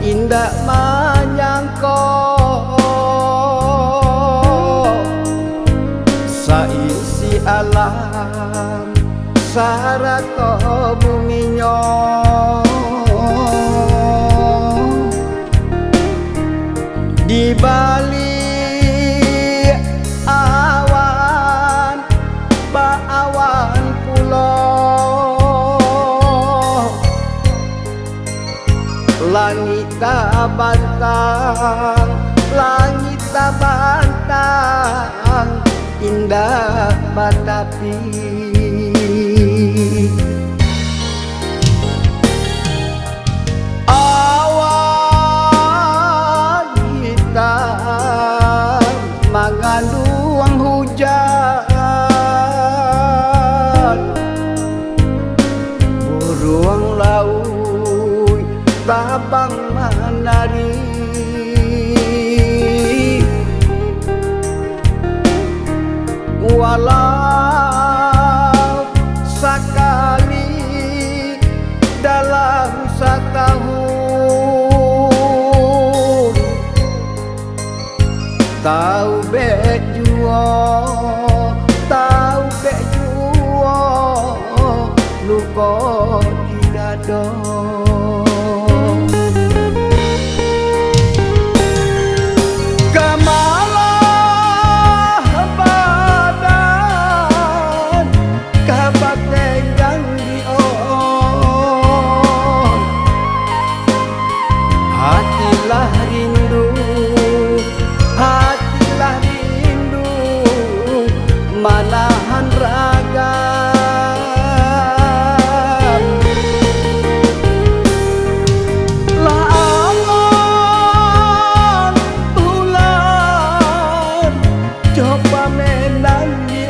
indah menyangka saisi alam sarata buminya di balik awan baawan pulau langit tabantang langit tabantang indah batapi awan hitam mengandung hujan burung laut tabang menari walau sekali dalam setahun tahu bejuo luka tidak dong hatilah rindu manahan ragam laangan bulan coba menang di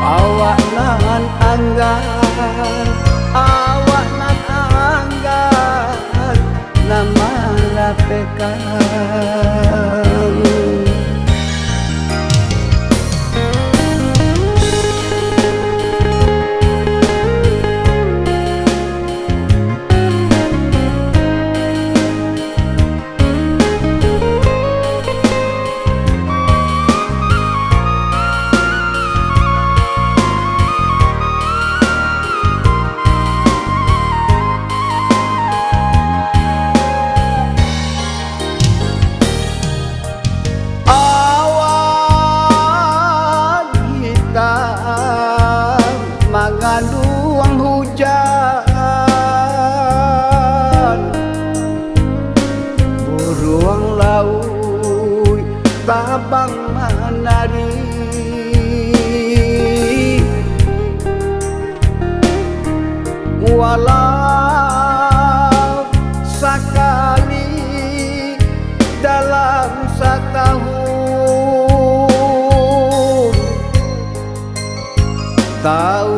awak nan anggar awak nan anggar nama lapekan mengandung hujan burung laut tabang menari walau sekali dalam setahun tahu